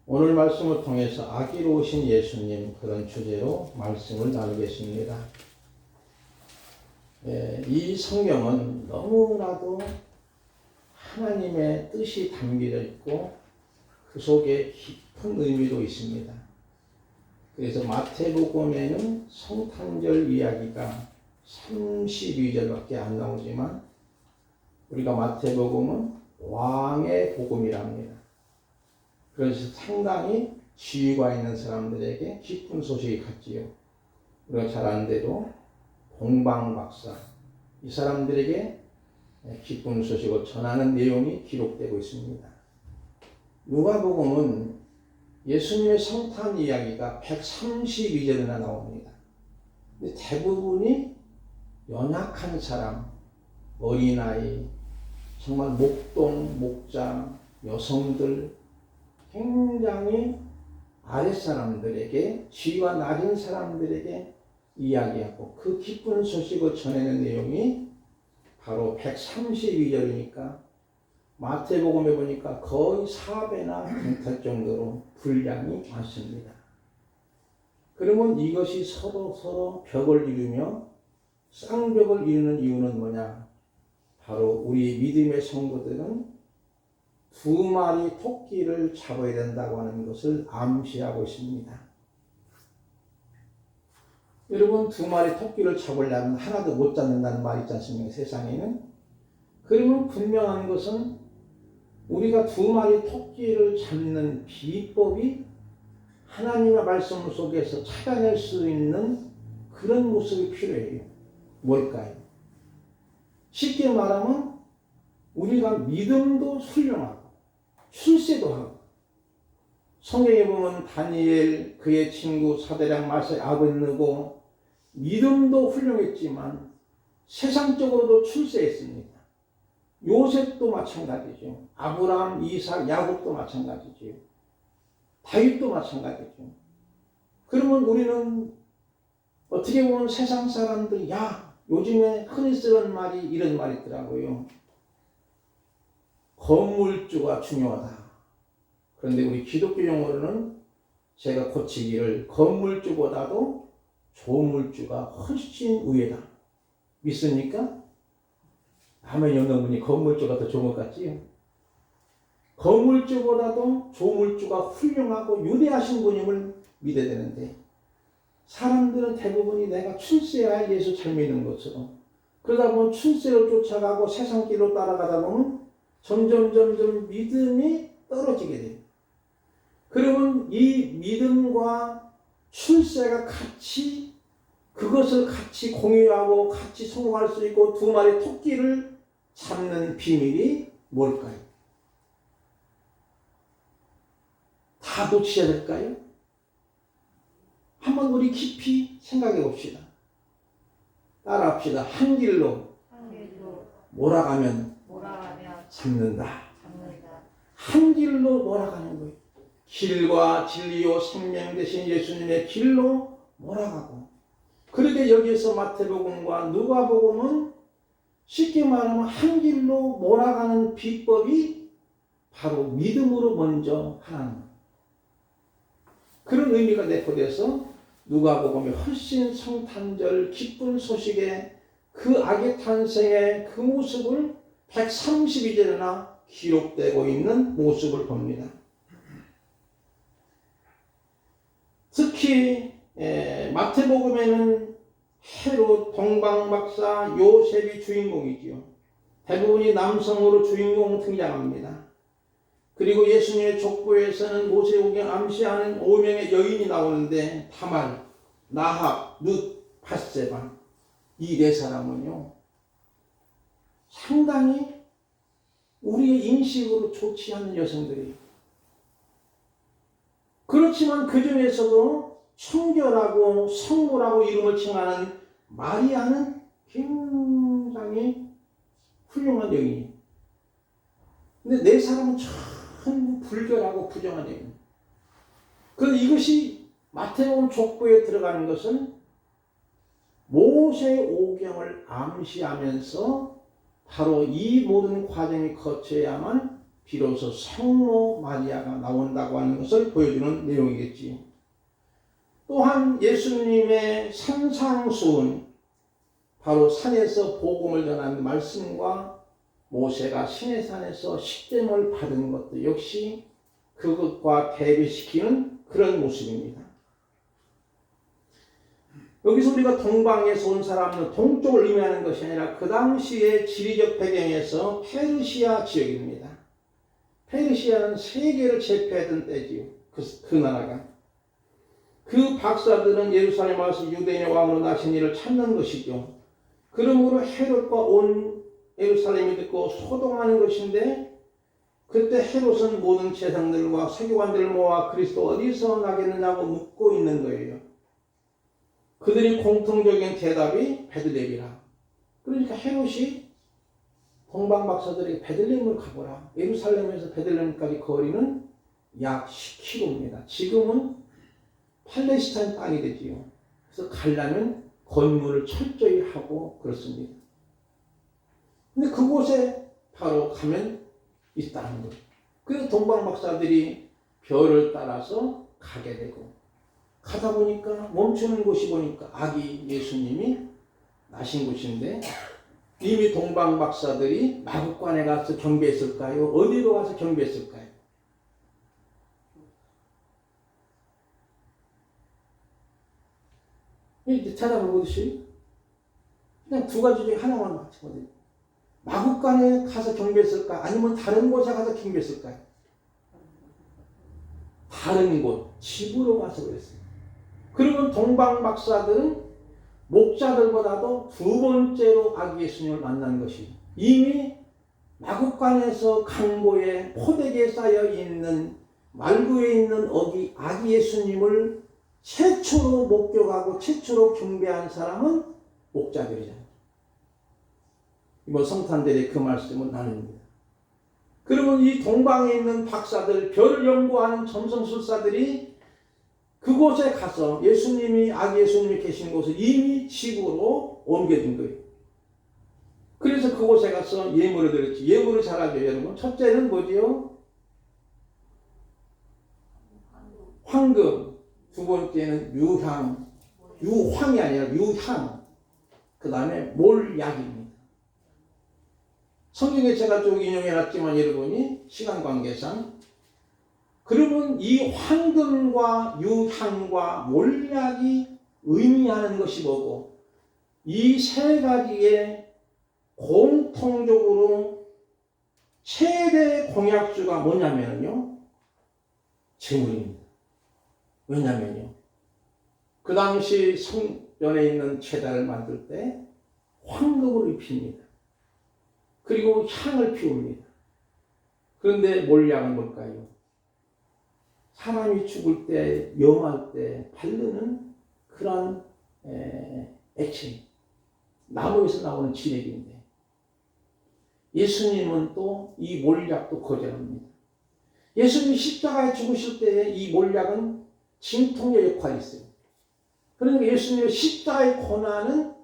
오늘 말씀을 통해서 아기로 오신 예수님 그런 주제로 말씀을 나누겠습니다. 이 성경은 너무나도 하나님의 뜻이 담겨져 있고 그 속에 깊은 의미도 있습니다. 그래서 마태복음에는 성탄절 이야기가 32절밖에 안 나오지만 우리가 마태복음은 왕의 복음이랍니다. 그래서 상당히 지위가 있는 사람들에게 기쁜 소식이 갔지요. 우리가 잘 아는 대로 동방박사, 이 사람들에게 기쁜 소식을 전하는 내용이 기록되고 있습니다. 누가복음은 예수님의 성탄 이야기가 132절이나 나옵니다. 근데 대부분이 연약한 사람, 어린아이, 정말 목동, 목자, 여성들, 굉장히 아랫사람들에게, 지위가 낮은 사람들에게 이야기하고 그 기쁜 소식을 전하는 내용이 바로 132절이니까 마태복음에 보니까 거의 4배나 못할 정도로 분량이 많습니다. 그러면 이것이 서로 벽을 이루며 쌍벽을 이루는 이유는 뭐냐? 바로 우리 믿음의 성도들은 2마리 토끼를 잡아야 된다고 하는 것을 암시하고 있습니다. 여러분, 2마리 토끼를 잡으려면 하나도 못 잡는다는 말이 있지 않습니까? 세상에는. 그러면 분명한 것은 우리가 2마리 토끼를 잡는 비법이 하나님의 말씀 속에서 찾아낼 수 있는 그런 모습이 필요해요. 뭘까요? 쉽게 말하면 우리가 믿음도 훌륭하고 출세도 하고, 성경에 보면 다니엘, 그의 친구 사대랑 마세 아벤느고 믿음도 훌륭했지만 세상적으로도 출세했습니다. 요셉도 마찬가지죠. 아브라함, 이삭, 야곱도 마찬가지죠. 다윗도 마찬가지죠. 그러면 우리는 어떻게 보면 세상 사람들, 요즘에 흔히 쓰는 말이 이런 말이 있더라고요. 건물주가 중요하다. 그런데 우리 기독교 용어로는 제가 고치기를 건물주보다도 조물주가 훨씬 우위다. 믿습니까? 아멘. 영감분이 건물주가 더 좋은 것 같지요? 건물주보다도 조물주가 훌륭하고 유대하신 분임을 믿어야 되는데 사람들은 대부분이 내가 출세해야 예수 잘 믿는 것처럼, 그러다 보면 출세를 쫓아가고 세상 길로 따라가다 보면 점점 믿음이 떨어지게 돼요. 그러면 이 믿음과 출세가 그것을 같이 공유하고 같이 성공할 수 있고 2마리 토끼를 잡는 비밀이 뭘까요? 다 놓치셔야 될까요? 한번 우리 깊이 생각해 봅시다. 따라합시다. 한 길로 몰아가면 잡는다. 한 길로 몰아가는 거예요. 길과 진리요 생명 되신 예수님의 길로 몰아가고, 그렇게 여기에서 마태복음과 누가복음은 쉽게 말하면 한 길로 몰아가는 비법이 바로 믿음으로 먼저 하는 거예요. 그런 의미가 내포돼서 누가복음이 훨씬 성탄절 기쁜 소식의 그 아기 탄생의 그 모습을 132절이나 기록되고 있는 모습을 봅니다. 특히 마태복음에는 헤롯, 동방박사, 요셉이 주인공이지요. 대부분이 남성으로 주인공 등장합니다. 그리고 예수님의 족보에서는 모세오경 암시하는 5명의 여인이 나오는데 다말, 나합, 룻, 밧세바, 이 4사람은요 상당히 우리의 인식으로 좋지 않은 여성들이에요. 그렇지만 그 중에서도 청결하고 성모라고 이름을 칭하는 마리아는 굉장히 훌륭한 여인이에요. 근데 4사람은 참 불결하고 부정한 여인. 그런데 이것이 마태복음 족보에 들어가는 것은 모세의 오경을 암시하면서 바로 이 모든 과정이 거쳐야만 비로소 성모 마리아가 나온다고 하는 것을 보여주는 내용이겠지요. 또한 예수님의 산상수훈, 바로 산에서 복음을 전하는 말씀과 모세가 시내산에서 식됨을 받은 것도 역시 그것과 대비시키는 그런 모습입니다. 여기서 우리가 동방에서 온 사람은 동쪽을 의미하는 것이 아니라 그 당시의 지리적 배경에서 페르시아 지역입니다. 페르시아는 세계를 제패하던 때지요. 그 나라가. 그 박사들은 예루살렘에 와서 유대인의 왕으로 나신 이를 찾는 것이죠. 그러므로 헤롯과 온 예루살렘이 듣고 소동하는 것인데, 그때 헤롯은 모든 재상들과 세교관들을 모아 그리스도 어디서 나겠느냐고 묻고 있는 거예요. 그들이 공통적인 대답이 베들레헴이라. 그러니까 헤롯이 동방 박사들에게 베들레헴을 가보라. 예루살렘에서 베들레헴까지 거리는 약 10km입니다. 지금은 팔레스타인 땅이 되지요. 그래서 가려면 건물을 철저히 하고 그렇습니다. 근데 그곳에 바로 가면 있다는 거예요. 그래서 동방 박사들이 별을 따라서 가게 되고, 가다 보니까 멈추는 곳이 보니까 아기 예수님이 나신 곳인데, 이미 동방 박사들이 마국간에 가서 경배했을까요? 어디로 가서 경배했을까요? 이제 찾아보듯이 그냥 두 가지 중에 하나만 맞추거든요. 마국간에 가서 경배했을까? 아니면 다른 곳에 가서 경배했을까요? 다른 곳, 집으로 가서 그랬어요. 그러면 동방 박사들은 목자들보다도 두 번째로 아기 예수님을 만난 것이, 이미 마국간에서 강보에 포대기에 쌓여 있는 말구에 있는 아기 예수님을 최초로 목격하고 최초로 경배한 사람은 목자들이잖아요. 성탄절에 그 말씀은 나눕니다. 그러면 이 동방에 있는 박사들, 별을 연구하는 점성술사들이 그곳에 가서 아기 예수님이 계신 곳을 이미 집으로 옮겨준 거예요. 그래서 그곳에 가서 예물을 드렸지. 예물을 잘 알죠, 여러분. 첫째는 뭐지요? 황금. 두 번째는 유황이 아니라 유향. 그 다음에 몰약입니다. 성경에 제가 쭉 인용해놨지만 여러분이 시간 관계상, 그러면 이 황금과 유향과 몰약이 의미하는 것이 뭐고, 이 세 가지의 공통적으로 최대 공약주가 뭐냐면요, 제물입니다. 왜냐면요, 그 당시 성전에 있는 제단을 만들 때 황금을 입힙니다. 그리고 향을 피웁니다. 그런데 몰약은 뭘까요? 사람이 죽을 때, 염할 때 바르는 그런 액체, 나무에서 나오는 진액인데, 예수님은 또 이 몰약도 거절합니다. 예수님이 십자가에 죽으실 때 이 몰약은 진통제 역할이 있어요. 그러니까 예수님의 십자가의 고난은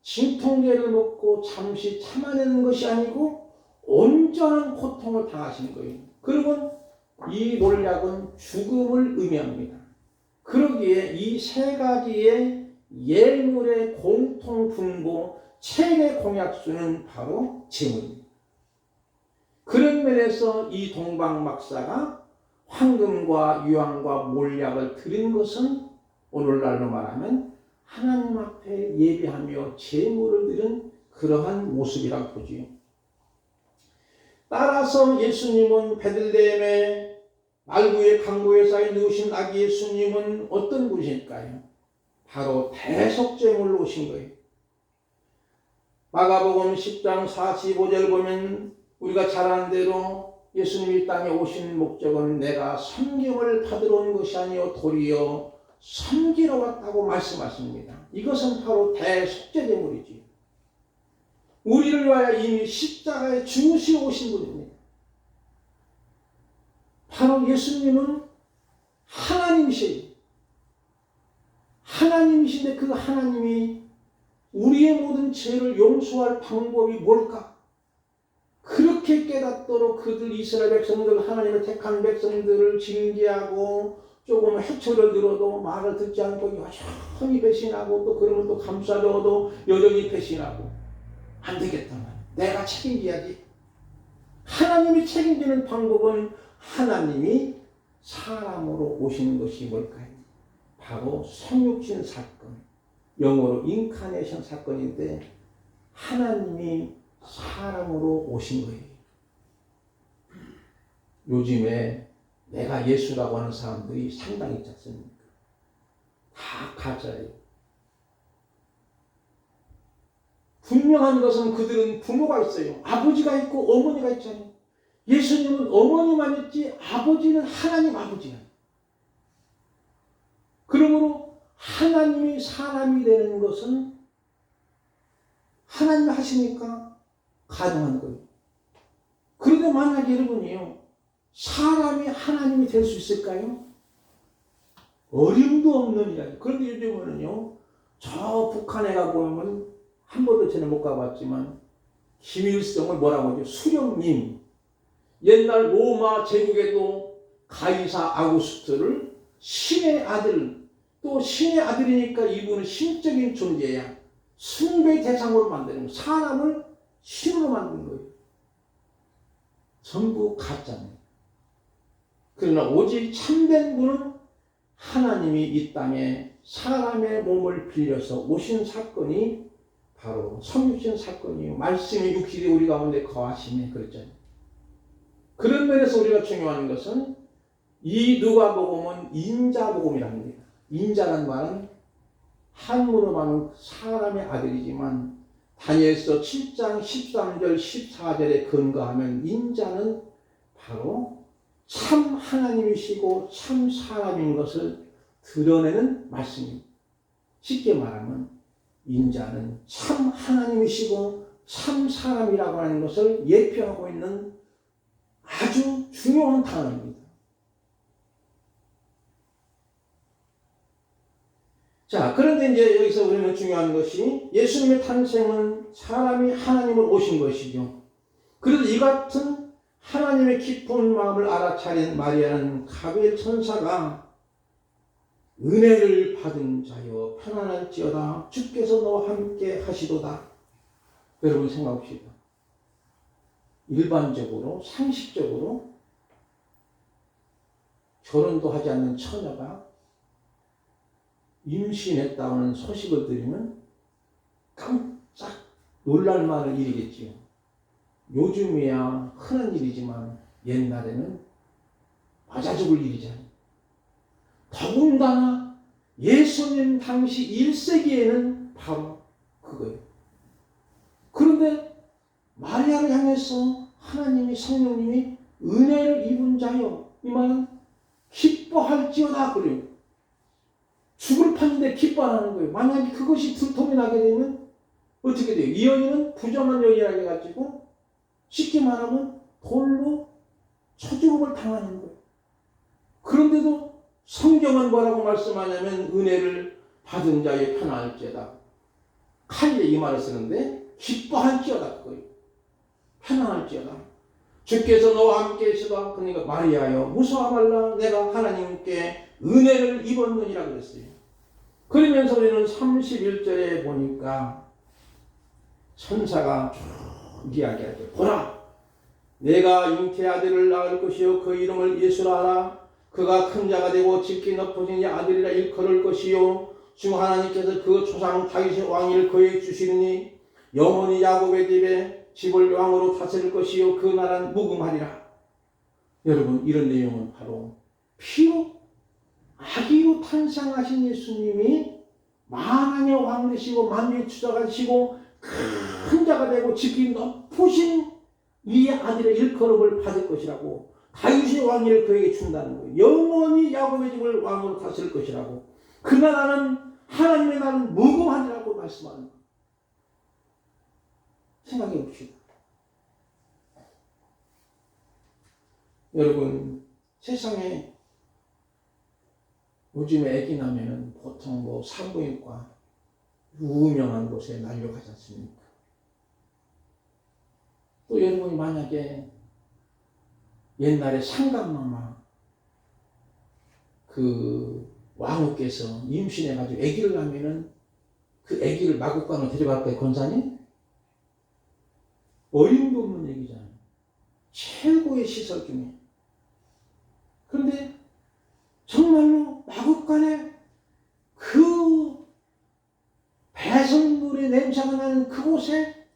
진통제를 먹고 잠시 참아내는 것이 아니고 온전한 고통을 당하신 거예요. 그러면 이 몰약은 죽음을 의미합니다. 그러기에 이 세 가지의 예물의 공통 분고 최대 공약수는 바로 제물입니다. 그런 면에서 이 동방 박사가 황금과 유황과 몰약을 드린 것은 오늘날로 말하면 하나님 앞에 예배하며 제물을 드린 그러한 모습이라고 보지요. 따라서 예수님은 베들레헴의 말구의 강보에 쌓여 누우신 아기 예수님은 어떤 분이실까요? 바로 대속제물로 오신 거예요. 마가복음 10장 45절 보면 우리가 잘 아는 대로 예수님이 이 땅에 오신 목적은 내가 섬김을 받으러 온 것이 아니요 도리어 섬기러 왔다고 말씀하십니다. 이것은 바로 대속제제물이지. 우리를 위하여 이미 십자가에 죽으시러 오신 분입니다. 바로 예수님은 하나님이신데 그 하나님이 우리의 모든 죄를 용서할 방법이 뭘까? 그렇게 그렇게 깨닫도록 그들 이스라엘 백성들, 하나님의 택한 백성들을 징계하고 조금 해초를 들어도 말을 듣지 않고 여전히 배신하고, 또 그러면 또 감싸줘도 여전히 배신하고, 안 되겠다만 내가 책임져야지. 하나님이 책임지는 방법은 하나님이 사람으로 오시는 것이 뭘까요? 바로 성육신 사건, 영어로 인카네이션 사건인데, 하나님이 사람으로 오신 거예요. 요즘에 내가 예수라고 하는 사람들이 상당히 있지 않습니까? 다 가짜예요. 분명한 것은 그들은 부모가 있어요. 아버지가 있고 어머니가 있잖아요. 예수님은 어머니만 있지 아버지는 하나님 아버지야. 그러므로 하나님이 사람이 되는 것은 하나님이 하시니까 가능한 거예요. 그런데 만약에 여러분이요, 사람이 하나님이 될 수 있을까요? 어림도 없는 이야기. 그런데 요즘은요, 저 북한에 가보면, 한 번도 전에 못 가봤지만, 김일성을 뭐라고 하죠? 수령님. 옛날 로마 제국에도 가이사 아구스트를 신의 아들, 또 신의 아들이니까 이분은 신적인 존재야. 숭배 대상으로 만드는 거예요. 사람을 신으로 만드는 거예요. 전부 가짜입니다. 그러나 오직 참된 분은 하나님이 이 땅에 사람의 몸을 빌려서 오신 사건이 바로 성육신 사건이에요. 말씀이 육신이 우리 가운데 거하시네 그랬잖아요. 그런 면에서 우리가 중요한 것은 이 누가복음은 인자복음이라는 겁니다. 인자란 말은 한문으로 말하면 사람의 아들이지만 다니엘서 7장 13절 14절에 근거하면 인자는 바로 참 하나님이시고 참 사람인 것을 드러내는 말씀입니다. 쉽게 말하면 인자는 참 하나님이시고 참 사람이라고 하는 것을 예표하고 있는 아주 중요한 단어입니다. 자, 그런데 이제 여기서 우리는 중요한 것이 예수님의 탄생은 사람이 하나님을 오신 것이죠. 그래서 이 같은 하나님의 깊은 마음을 알아차린 마리아는 가브리엘 천사가 은혜를 받은 자여 편안할지어다 주께서 너와 함께 하시도다. 여러분 생각합시다. 일반적으로 상식적으로 결혼도 하지 않는 처녀가 임신했다는 소식을 들으면 깜짝 놀랄만한 일이겠지요. 요즘이야 흔한 일이지만 옛날에는 맞아 죽을 일이잖아요. 더군다나 예수님 당시 1세기에는 바로 그거예요. 그런데 마리아를 향해서 하나님이 성령님이 은혜를 입은 자여, 이 말은 기뻐할지어다 그래요. 죽을 판인데 기뻐하는 거예요. 만약에 그것이 들통이 나게 되면 어떻게 돼요? 이 여인은 부정한 여인이라 해가지고 쉽게 말하면 돌로 쳐죽음을 당하는 거예요. 그런데도 성경은 뭐라고 말씀하냐면 은혜를 받은 자의 편안할지어다. 칼리에 이 말을 쓰는데 기뻐할지어다 그거예요. 편안할지어다. 주께서 너와 함께 계시다. 그러니까 마리아여 무서워 말라. 내가 하나님께 은혜를 입었느니라 그랬어요. 그러면서 우리는 31절에 보니까 천사가 쭉 이야기하죠. 보라, 내가 잉태 아들을 낳을 것이요 그 이름을 예수라 하라. 그가 큰 자가 되고 짙게 높아진 아들이라 일컬을 것이요 주 하나님께서 그 조상 다윗의 왕위를 그에게 주시리니 영원히 야곱의 집을 왕으로 다스릴 것이요 그 나라는 무궁하리라. 여러분 이런 내용은 바로 피로 아기로 탄생하신 예수님이 만왕의 왕 되시고 만유의 주자가 되시고 큰 자가 되고 짙게 높으신 이 아들의 일컬음을 받을 것이라고, 다윗의 왕위를 그에게 준다는 거예요. 영원히 야곱의 집을 왕으로 다스릴 것이라고, 그 나라는 하나님의 나라는 무궁하리라고 말씀하는 거예요. 생각해 봅시다. 여러분 세상에 요즘에 아기 나면은 보통 뭐 산부인과 유명한 곳에 날려가지 않습니까? 또 여러분이 만약에 옛날에 상감마마 그 왕후께서 임신해가지고 아기를 낳으면은 그 아기를 마국간으로 데려갈 거예요, 권사님? 어림도 없는 얘기잖아요. 최고의 시설 중에. 그런데 정말로 마국간에 그 배설물의 냄새가 나는 그곳에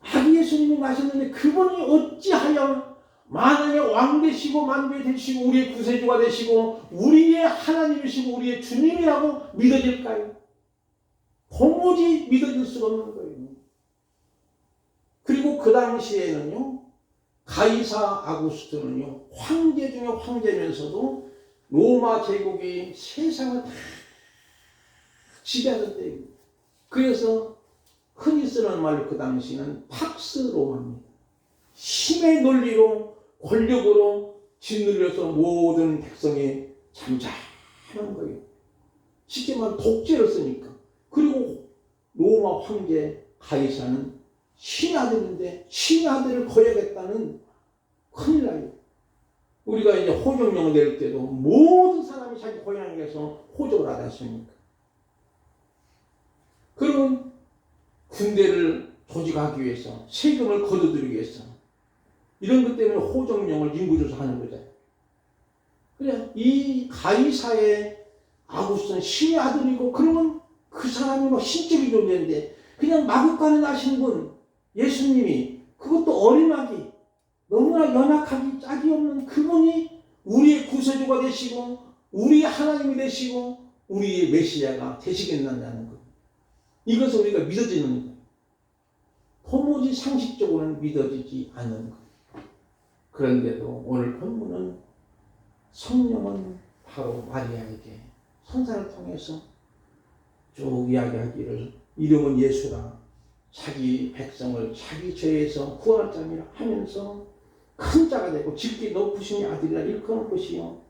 아기 예수님이 나셨는데 그분이 어찌하여 만왕의 왕 되시고 만주의 되시고 우리의 구세주가 되시고 우리의 하나님이시고 우리의 주님이라고 믿어질까요? 도무지 믿어질 수가 없는 거예요. 그리고 그 당시에는요, 가이사 아구스토는요, 황제 중에 황제면서도 로마 제국이 세상을 다 지배하던 때예요. 그래서 흔히 쓰는 말로 그 당시는 팍스 로마입니다. 힘의 논리로 권력으로 짓눌려서 모든 백성이 잠잠한 거예요. 쉽게 말하면 독재를 쓰니까. 그리고 로마 황제 가이사는 신의 아들인데 신의 아들을 거역했다는 큰일 나요. 우리가 이제 호적령을 낼 때도 모든 사람이 자기 고향에 가서 호적을 하지 않습니까? 그러면 군대를 조직하기 위해서 세금을 거둬들이기 위해서 이런 것 때문에 호적령을 인구조사하는 거죠. 그래 이 가이사의 아구스는 신의 아들이고 그러면 그 사람이 뭐 신적인 존재인데 그냥 마국간에 나신 분 예수님이 그것도 어린아기 너무나 연약하기 짝이 없는 그분이 우리의 구세주가 되시고 우리의 하나님이 되시고 우리의 메시아가 되시겠느냐는 것. 이것을 우리가 믿어지는 거예요. 도무지 상식적으로는 믿어지지 않는 거예요. 그런데도 오늘 본문은 성령은 바로 마리아에게 선사를 통해서 쭉 이야기하기를 이름은 예수라 자기 백성을 자기 죄에서 구원할 자니라 하면서 큰 자가 되고 짙게 높으신 아들이라 일컫는 것이요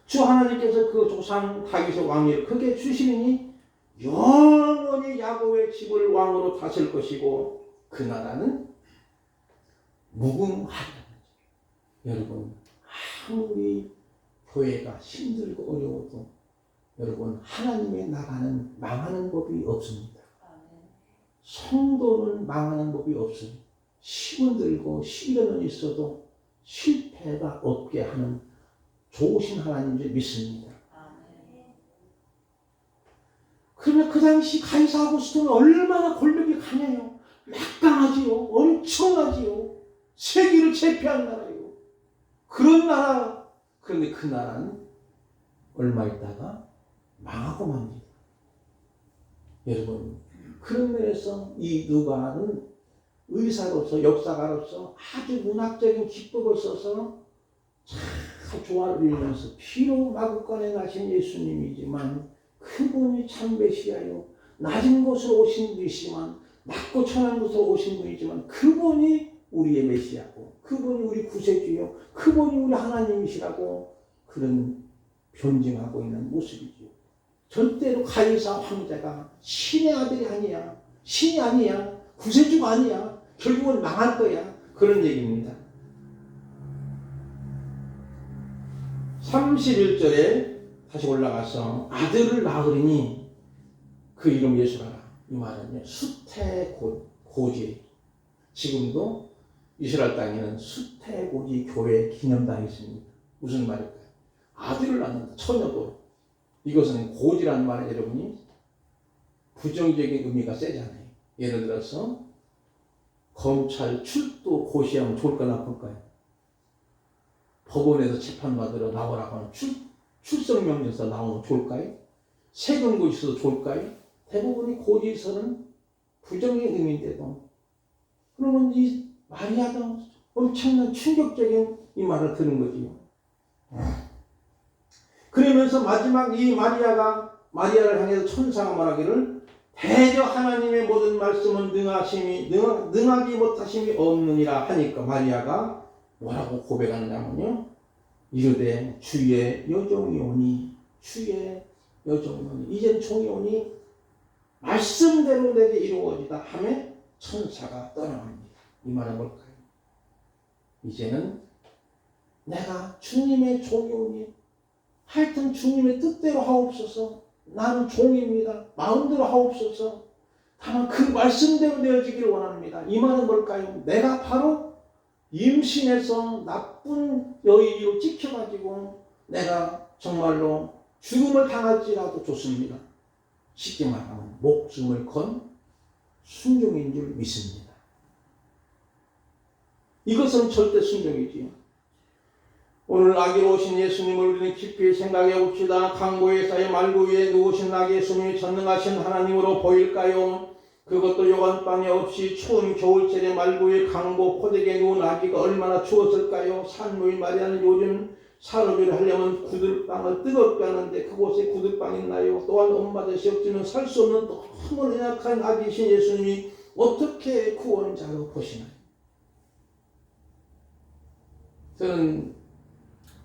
주 하나님께서 그 조상 다윗의 왕위를 크게 주시니 영원히 야곱의 집을 왕으로 다스릴 것이고 그 나라는 무궁하리라. 여러분 아무리 교회가 힘들고 어려워도 여러분 하나님의 나라는 망하는 법이 없습니다. 성도는 망하는 법이 없습니다. 힘은 들고 시련은 있어도 실패가 없게 하는 좋으신 하나님을 믿습니다. 그러면 그 당시 가이사 아구스토는 얼마나 권력이 강해요. 막강하지요. 엄청나지요. 세계를 제패한 나라예요. 그런 나라. 그런데 그 나라는 얼마 있다가 망하고 맙니다. 여러분 그런 면에서 이 누가는 의사로서 역사가로서 아주 문학적인 기법을 써서 참 조화를 이루면서 비록 마국간에 나신 예수님이지만 그분이 참 메시아요. 낮은 곳으로 오신 분이시지만 낮고 천한 곳으로 오신 분이지만 그분이 우리의 메시아고 그분이 우리 구세주요 그분이 우리 하나님이시라고 그런 변증하고 있는 모습이죠. 절대로 가이사 황제가 신의 아들이 아니야. 신이 아니야. 구세주가 아니야. 결국은 망할 거야. 그런 얘기입니다. 31절에 다시 올라가서 아들을 낳으리니 그 이름 예수라. 이 말은요. 수태고지. 지금도 이스라엘 땅에는 수태고지 교회 기념당이 있습니다. 무슨 말일까요? 아들을 낳는다. 처녀도. 이것은 고지라는 말에 여러분이 부정적인 의미가 세잖아요. 예를 들어서 검찰 출두 고시하면 좋을까 나쁠까요? 법원에서 재판받으러 나오라고 하면 출석명령서 나오면 좋을까요? 세금고 있어도 좋을까요? 대부분이 고지서는 부정의 의미인데도 그러면 이 마리아가 엄청난 충격적인 이 말을 듣는 거지요. 그러면서 마지막 이 마리아를 향해서 천사가 말하기를 대저 하나님의 모든 말씀은 능하기 못하심이 없느니라 하니까 마리아가 뭐라고 고백하느냐면요. 이르되 주의 여종이 오니 이젠 종이 오니 말씀대로 내게 이루어지다 하며 천사가 떠나갑니다. 이 말은 뭘까요? 이제는 내가 주님의 종이오니 하여튼 주님의 뜻대로 하옵소서. 나는 종입니다. 마음대로 하옵소서. 다만 그 말씀대로 되어지기를 원합니다. 이 말은 뭘까요? 내가 바로 임신해서 나쁜 여인으로 찍혀가지고 내가 정말로 죽음을 당할지라도 좋습니다. 쉽게 말하면 목숨을 건 순종인 줄 믿습니다. 이것은 절대 순종이지요. 오늘 아기로 오신 예수님을 우리는 깊이 생각해 봅시다. 강보에 쌓여 말구 위에 누우신 아기 예수님이 전능하신 하나님으로 보일까요? 그것도 요한방에 없이 추운 겨울철에 말구 위에 강보 포대기에 누운 아기가 얼마나 추웠을까요? 산모인 마리아는 요즘 산후조리를 하려면 구들방을 뜨겁게 하는데 그곳에 구들방이 있나요? 또한 엄마젖이 없으면 살 수 없는 너무 연약한 아기이신 예수님이 어떻게 구원자로 보시나요? 저는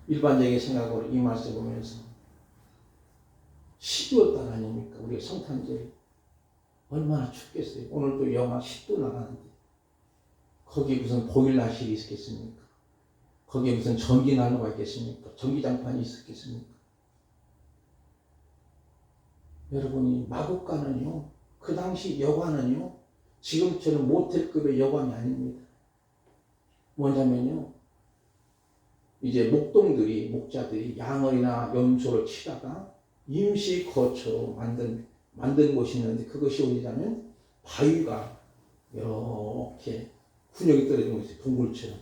일반적인 생각으로 이 말씀 보면서 12월달 아닙니까? 우리가 성탄절 얼마나 춥겠어요. 오늘도 영하 10도 나가는데 거기에 무슨 보일러실이 있겠습니까? 거기에 무슨 전기난로가 있겠습니까? 전기장판이 있었겠습니까? 여러분이 마곡간은요, 그 당시 여관은요, 지금처럼 모텔급의 여관이 아닙니다. 뭐냐면요, 이제 목자들이 양을이나 염소를 치다가 임시 거처로 만든 곳이 있는데 그것이 어디냐면 바위가 이렇게 군역이 떨어진 곳이 동굴처럼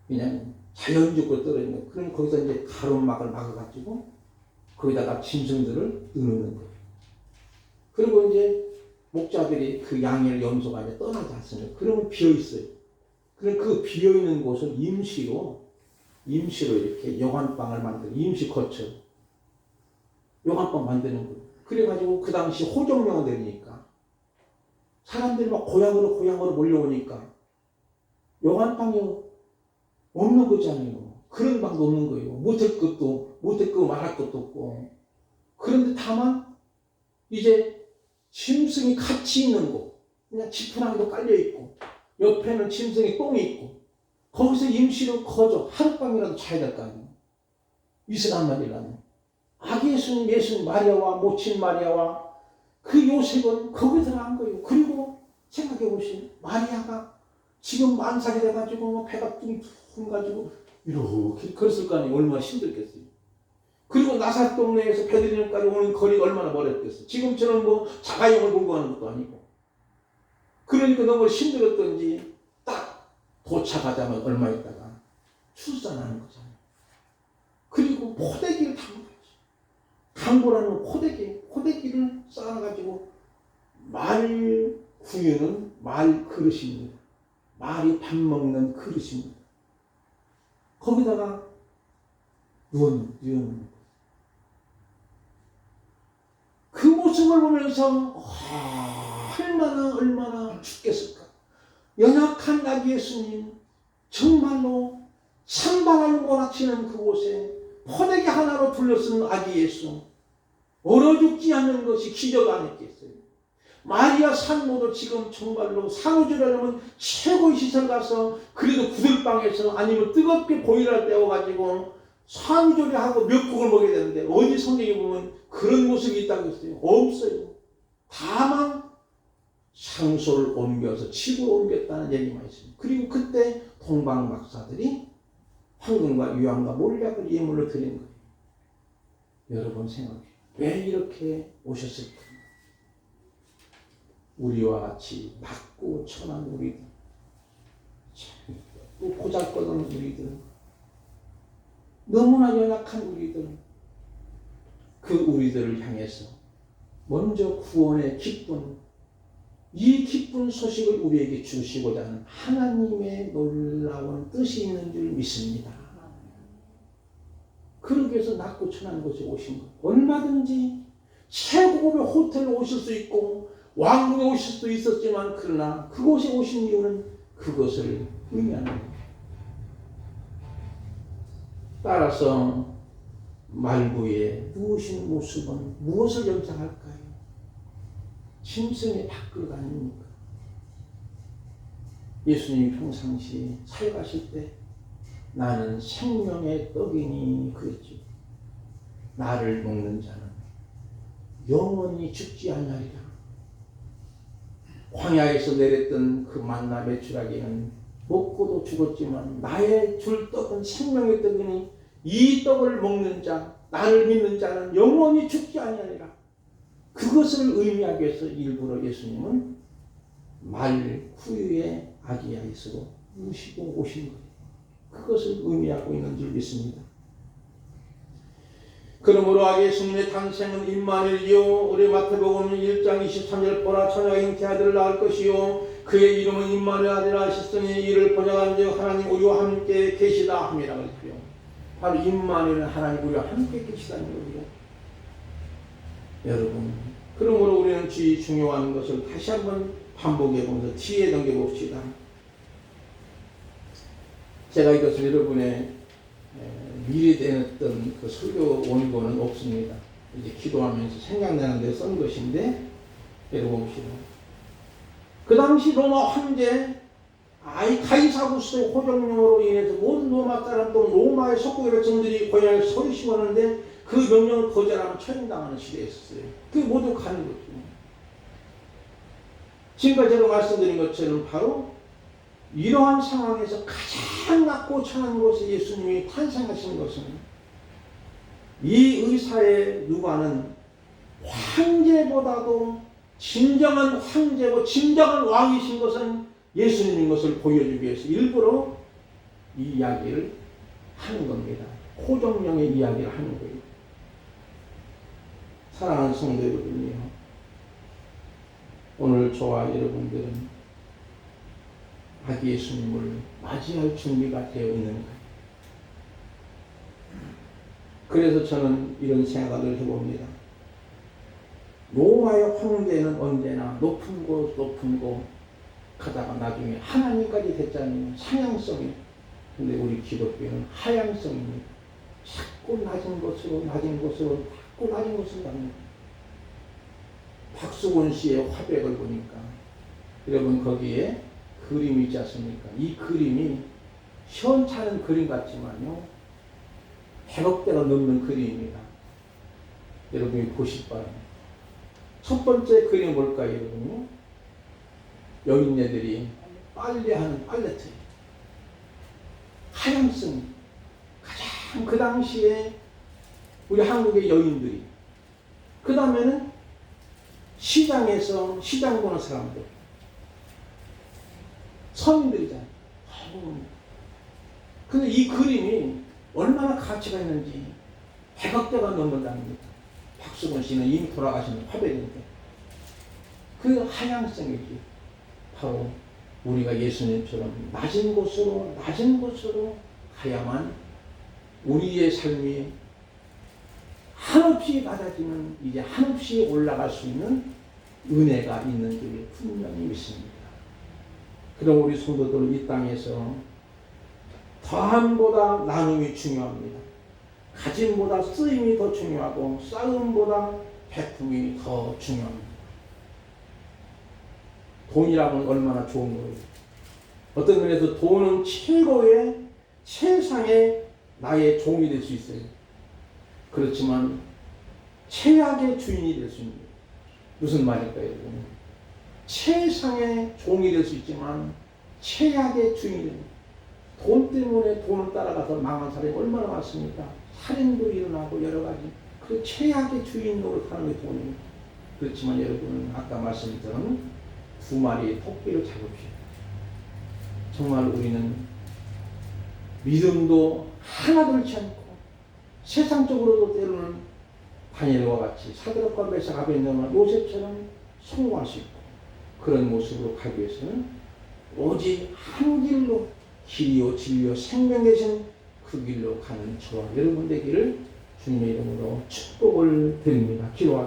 그냥 자연적으로 떨어진 거예요. 그럼 거기서 이제 가로막을 막아가지고 거기다가 짐승들을 넣는 거예요. 그리고 이제 목자들이 그 양일 염소가 이제 떠나지 않습니까? 그러면 비어 있어요. 그럼 그 비어 있는 곳을 임시로 이렇게 여관방을 만들고 임시 거처 여관방 만드는 거예요. 그래가지고 그 당시 호정령을 내리니까 사람들이 막 고향으로 몰려오니까 여관방이 없는 거잖아요. 그런 방도 없는 거예요. 모텔급 말할 것도 없고. 그런데 다만 이제 짐승이 같이 있는 곳, 그냥 지푸라기도 깔려 있고 옆에는 짐승의 똥이 있고 거기서 임시로 거저 하룻밤이라도 자야 될 거 아니에요. 이슬람만이라면 아기 예수님 마리아와 모친 마리아와 그 요셉은 거기에 들어간 거예요. 그리고 생각해 보시면 마리아가 지금 만삭이 돼가지고 배가 뚱뚱 가지고 이렇게 그랬을 거 아니에요. 얼마나 힘들겠어요. 그리고 나사렛 동네에서 베들레헴까지 오는 거리가 얼마나 멀었겠어요. 지금처럼 뭐 자가용을 몰고 가는 것도 아니고. 그러니까 너무 힘들었던지 딱 도착하자면 얼마 있다가 출산하는 거잖아요. 그리고 포대기를 타는 거죠. 강보라는 포대기를 쌓아가지고 말 구유는 말 그릇입니다. 말이 밥 먹는 그릇입니다. 거기다가 누워는 거예요. 그 모습을 보면서 얼마나 죽겠을까. 연약한 아기 예수님 정말로 산방을 몰아치는 그곳에 포대기 하나로 둘러쓴 아기 예수 얼어 죽지 않는 것이 기적 아니겠어요. 마리아 산모도 지금 정말로 산후조리하려면 최고의 시설 가서 그래도 구들방에서 아니면 뜨겁게 보일러를 떼어가지고 산후조리하고 미역국을 먹여야 되는데 어디 성경에 보면 그런 모습이 있다고 했어요. 없어요. 다만 장소를 옮겨서 집으로 옮겼다는 얘기만 있습니다. 그리고 그때 동방 박사들이 황금과 유황과 몰약을 예물로 드린 거예요. 여러분 생각해요. 왜 이렇게 오셨을까? 우리와 같이 낮고 천한 우리들, 또 보잘것없는 우리들, 너무나 연약한 우리들, 그 우리들을 향해서 먼저 구원의 이 기쁜 소식을 우리에게 주시고자 하는 하나님의 놀라운 뜻이 있는 줄 믿습니다. 그러기 위해서 낮고 천한 곳에 오신 것. 얼마든지 최고급의 호텔에 오실 수 있고 왕궁에 오실 수도 있었지만 그러나 그곳에 오신 이유는 그것을 의미하는 겁니다. 따라서 말구에 누우신 모습은 무엇을 연상할까요? 짐승의 밥그릇 아닙니까? 예수님이 평상시 살가실 때 나는 생명의 떡이니 그랬지. 나를 먹는 자는 영원히 죽지 아니하리라. 광야에서 내렸던 그 만나 메추라기는 먹고도 죽었지만 나의 줄 떡은 생명의 떡이니 이 떡을 먹는 자, 나를 믿는 자는 영원히 죽지 아니하리라. 그것을 의미하기 위해서 일부러 예수님은 말 후유의 아기야에서 우시고 오신 거예요. 그것을 의미하고 있는 줄 믿습니다. 그러므로 예수님의 탄생은 임마누엘이요 우리 마태복음 1장 23절 보라 처녀가 잉태 아들을 낳을 것이요 그의 이름은 임마누엘 아들이라 하셨으니 이를 번역한즉 하나님 우리와 함께 계시다 함이라 그랬고요. 바로 임마누엘은 하나님 우리와 함께 계시다는 거죠. 여러분, 그러므로 우리는 이 중요한 것을 다시 한번 반복해 보면서 뒤에 넘겨봅시다. 제가 이것을 여러분의 미리 되었던 그 설교 원고는 없습니다. 이제 기도하면서 생각나는 데 쓴 것인데, 여러분 봅시다. 그 당시 로마 황제 가이사구스의 호정령으로 인해서 모든 로마 사람들은 로마의 속국의 백성들이 고향에 서리 심었는데 그 명령을 거절하면 처형당하는 시대였어요. 그게 모두 가는 거죠. 지금까지 제가 말씀드린 것처럼 바로 이러한 상황에서 가장 낮고 천한 곳에 예수님이 탄생하신 것은 이 의사의 누가는 황제보다도 진정한 황제고 진정한 왕이신 것은 예수님인 것을 보여주기 위해서 일부러 이 이야기를 하는 겁니다. 호정령의 이야기를 하는 거예요. 사랑하는 성도 여러분이요, 오늘 저와 여러분들은 아기 예수님을 맞이할 준비가 되어 있는가요? 그래서 저는 이런 생각을 해봅니다. 로마의 황제는 언제나 높은 곳 가다가 나중에 하나님까지 됐잖아요. 상향성이. 근데 우리 기독교는 하향성입니다. 자꾸 낮은 곳으로 자꾸 낮은 곳으로 갑니다. 박수곤 씨의 화백을 보니까 여러분 거기에 그림이 있지 않습니까? 이 그림이 시원찮은 그림 같지만요 100억대가 넘는 그림입니다. 여러분이 보실 바랍니다. 첫 번째 그림이 뭘까요, 여러분요? 여인네들이 빨래하는 빨래터리. 하향성. 가장 그 당시에 우리 한국의 여인들이. 그 다음에는 시장에서 시장 보는 사람들. 서민들이잖아요. 근데 이 그림이 얼마나 가치가 있는지 100억대가 넘는다는 겁니다. 박수건 씨는 이미 돌아가신 화백인데 그 하향성이지. 바로 우리가 예수님처럼 낮은 곳으로 가야만 우리의 삶이 한없이 낮아지는 이제 한없이 올라갈 수 있는 은혜가 있는 줄을 분명히 믿습니다. 그럼 우리 성도들은 이 땅에서 더함보다 나눔이 중요합니다. 가짐보다 쓰임이 더 중요하고 싸움보다 베품이 더 중요합니다. 돈이라면 얼마나 좋은 거예요. 어떤 면에서 돈은 최고의 세상에 나의 종이 될 수 있어요. 그렇지만 최악의 주인이 될 수 있는 거예요. 무슨 말일까요, 여러분? 세상의 종이 될 수 있지만 최악의 주인이 됩니다. 돈 때문에 돈을 따라가서 망한 사람이 얼마나 많습니까? 살인도 일어나고 여러 가지. 그 최악의 주인 노릇하는 게 돈입니다. 그렇지만 여러분은 아까 말씀드린 2마리의 토끼를 잡읍시다. 정말 우리는 믿음도 하나도 잃지 않고 세상적으로도 때로는 다니엘과 같이 사드락과 메삭 아벤느고나 요셉처럼 성공할 수 있고 그런 모습으로 가기 위해서는 오직 한 길로 길이요 진리요 생명 되신 그 길로 가는 저와 여러분 되기를 주님의 이름으로 축복을 드립니다. 기도하겠습니다.